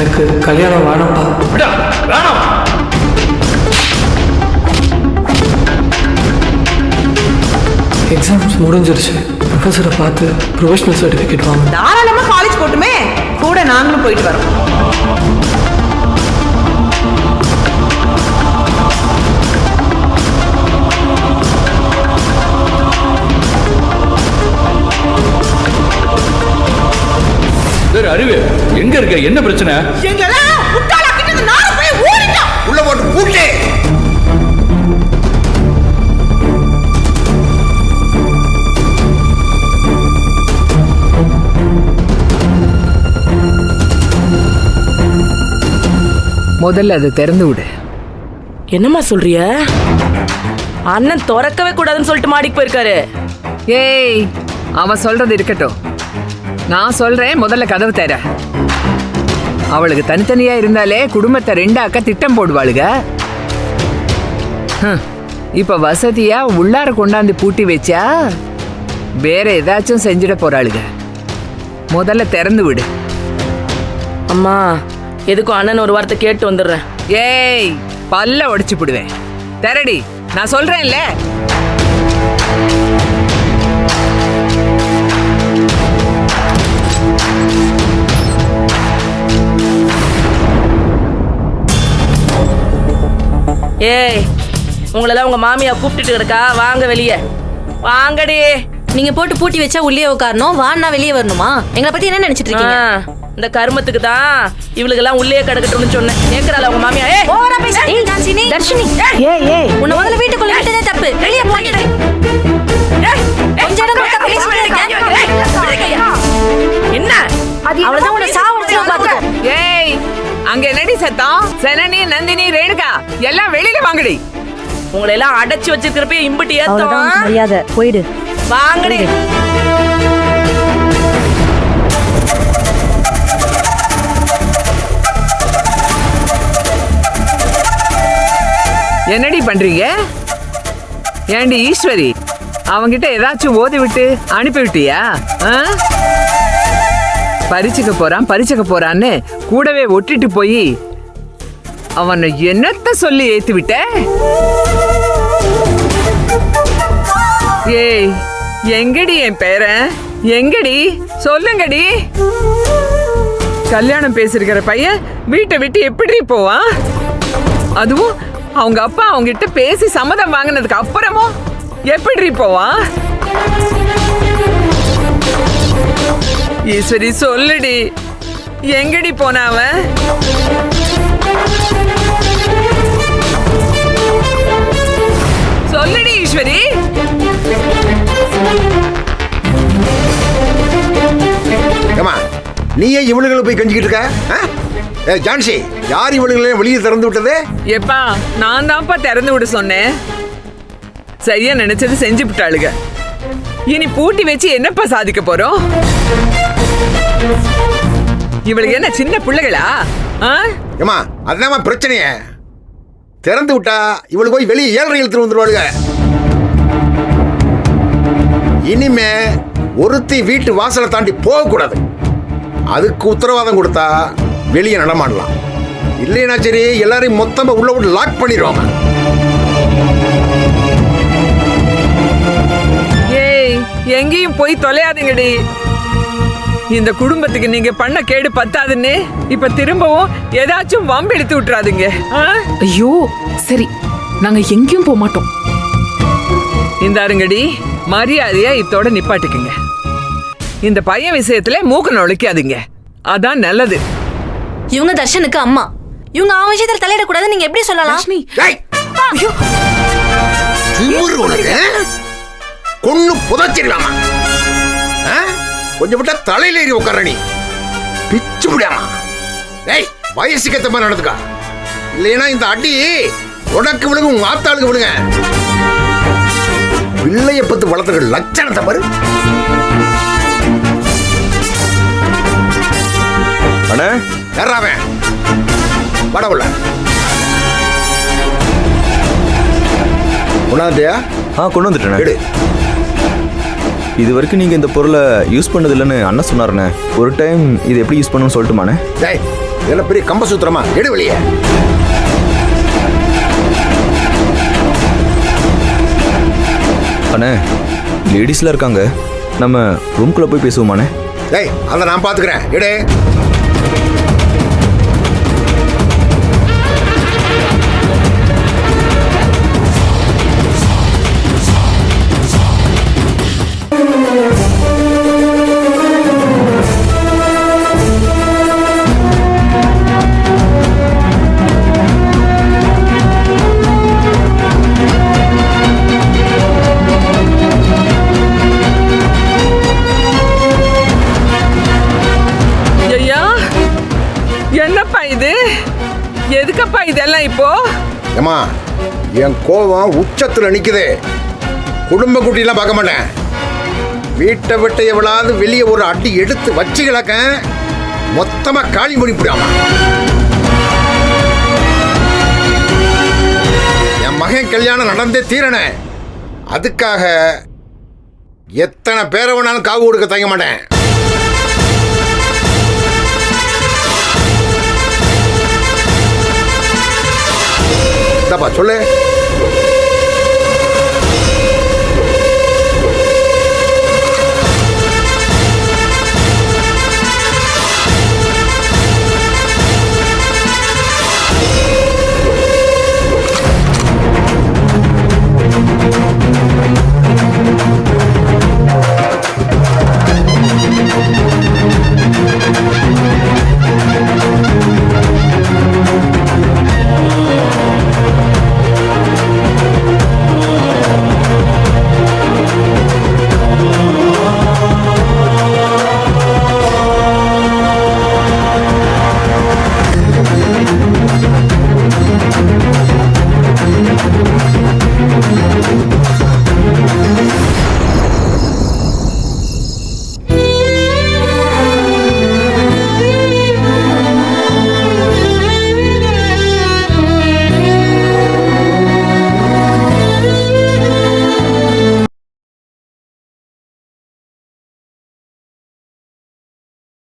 எனக்கு கல்யாணம் வேணாம்ப்பா. வேணாம். எக்ஸாம்ஸ் முடிஞ்சிருச்சு. ப்ரொஃபஸரை பார்த்து ப்ரொஃபஷனல் சர்டிஃபிகேட் வாங்க. தாராளமாக காலேஜ் போட்டுமே, கூட நாங்களும் போயிட்டு வரோம். அறிவு எங்க இருக்க? என்ன பிரச்சனை? உள்ள போட்டு பூட்டே. முதல்ல அதை திறந்து விடு. என்னம்மா சொல்றிய? அண்ணன் திறக்கவே கூடாதுன்னு சொல்லிட்டு மாடிக்கு போயிருக்காரு. ஏய், அவன் சொல்றது இருக்கட்டும். நான் சொல்றேன், முதல்ல கதவு தர. அவளுக்கு தனித்தனியா இருந்தாலே குடும்பத்தை ரெண்டாக்க திட்டம் போடுவாளுங்க. இப்ப வசதியா உள்ளார கொண்டாந்து பூட்டி வச்சா வேற ஏதாச்சும் செஞ்சிட போறாளுங்க. முதல்ல திறந்து விடு. அம்மா, எதுக்கும் அண்ணன் ஒரு வார்த்தை கேட்டு வந்துடுறேன். ஏய், பல்ல உடைச்சு போடுவேன். தரடி, நான் சொல்றேன்ல. ஏய், உங்களெல்லாம் உங்க மாமியா கூப்பிட்டுட்டு இருக்கா, வாங்க வெளியே வாங்கடி. நீங்க போட்டு பூட்டி வச்சா உள்ளே உட்காரணும், வான்னா வெளியே வரணுமா? எங்களை பத்தி என்ன நினைச்சிட்டு இருக்கீங்க? இந்த கருமத்துக்கு தான் இவளுக்கு எல்லாம் உள்ளே கிடக்கட்டும்னு சொன்னேன். கேக்குறாளா உங்க மாமியா? ஏய் ஜான்சினி, தர்ஷினி, உன்னை முதல்ல வீட்டுக்குள்ள விட்டதே தப்பு. வெளியே போயிடு. கொஞ்ச நேரம் கூட பேச மாட்டேங்க. என்ன? அவளதான் உன்னை சாவடிச்சு பாத்துக்கோ. ஏய், அங்க என்னடி சத்தம்? சனனி, நந்தினி, ரேணுகா எல்லாம் வெளியில வாங்கடி. உங்களை எல்லாம் அடைச்சு வச்சிருக்கிறப்ப இம்புட்டி ஏத்தம். மரியாதை போயிடு. வாங்கடி. என்னடி பண்றீங்க? ஏண்டி ஈஸ்வரி, அவங்கிட்ட ஏதாச்சும் ஓதி விட்டு அனுப்பி விட்டியா? பரிச்சுக்க போறான்னு கூடவே ஒட்டிட்டு போய் அவனை என்னத்த சொல்லி ஏத்து விட்ட? ஏய், எங்கடி என் பேரன்? எங்கடி சொல்லுங்கடி. கல்யாணம் பேசிருக்கிற பையன் வீட்டை விட்டு எப்படி போவான்? அதுவும் அவங்க அப்பா அவங்கிட்ட பேசி சம்மதம் வாங்கினதுக்கு அப்புறமும் எப்படி போவான்? ஈஸ்வரி சொல்லுடி, எங்கடி போன அவன்? சொல்லுடி ஈஸ்வரி. நீயே இவளுகளை போய் கஞ்சிக்கிட்டு இருக்க? ஜான்சி, யார் இவளுகளை வெளியே திறந்து விட்டது? எப்பா, நான் தான்ப்பா திறந்து விட சொன்னேன். செய்ய நினைச்சது செஞ்சு விட்டாளுங்க. இனி பூட்டி வச்சு என்னப்பா சாதிக்க போறோம்? இவளுக்கு என்ன சின்ன பிள்ளைகளா? அதான் பிரச்சனைய. திறந்து விட்டா இவளுக்கு போய் வெளியே 7:30 இழுத்து வந்துருவாளுங்க. இனிமே ஒருத்தி வீட்டு வாசலை தாண்டி போக கூடாது. அதுக்கு உத்தரவாதம் கொடுத்தா வெளியே நடமாடலாம். இல்லைன்னா சரி, எல்லாரையும் மொத்தமா உள்ள விட்டு லாக் பண்ணிடுவாங்க. ஏய், எங்கேயும் போய் தொலையாதுங்கடி. இந்த குடும்பத்துக்கு நீங்க பண்ண கேடு பத்தாதுன்னு இப்ப திரும்பவும் ஏதாச்சும் வம்பு எடுத்து விட்டுறாதுங்க. ஐயோ, சரி, நாங்க எங்கேயும் போக மாட்டோம். இந்தாருங்கடி, மரியாதையா இத்தோட நிப்பாட்டுக்குங்க. இந்த பையன் விஷயத்துல மூக்க நுழைக்காதீங்க, அதான் நல்லது. இவங்க தர்ஷனுக்கு அம்மா, இவங்க அவன் விஷயத்துல தலையிடக்கூடாது. நீங்க எப்படி சொல்லலாம்? கொன்னு புதைச்சிடலாமா? கொஞ்சம் விட்டா தலையில ஏறி உட்கார. நீ பிச்சு விடாமா? வயசுக்கு ஏத்த மாதிரி நடந்துக்கா, இல்லைன்னா இந்த அடி உனக்கு விழுங்க, உங்க ஆத்தாளுக்கு விழுங்க. பிள்ளைய பத்து வளர்த்துக்க லட்சணத்தை பாரு. யாராவன் வடவுள்ள உணாந்தியா? கொண்டு வந்துட்டேன். இது வரைக்கும் நீங்கள் இந்த பொருளை யூஸ் பண்ணது இல்லைன்னு அண்ணன் சொன்னாருண்ணே. ஒரு டைம் இது எப்படி யூஸ் பண்ணணும்னு சொல்லட்டுமாண்ணே? இதெல்லாம் பெரிய கம்ப சூத்திரமா? எடு வெளியே. அண்ணே லேடிஸ்லாம் இருக்காங்க, நம்ம ரூம்குள்ளே போய் பேசுவோமாண்ணே? ஏய், அதை நான் பார்த்துக்கிறேன். எடு. ஐயா, என்னப்பா இது? எதுக்கப்பா இதெல்லாம் இப்போ? ஏமா, என் கோபம் உச்சத்துல நிக்குது. குடும்ப குட்டிலாம் பார்க்க மாட்டேன். வீட்டை விட்டு எவ்வளவு வெளியே ஒரு அடி எடுத்து வச்சு கிடக்க மொத்தமா காலி முடிப்பிடாமா. என் மகன் கல்யாணம் நடந்தே தீரணே. அதுக்காக எத்தனை பேரை வேணாலும் காவு கொடுக்க தயங்க மாட்டேன். சொல்லு.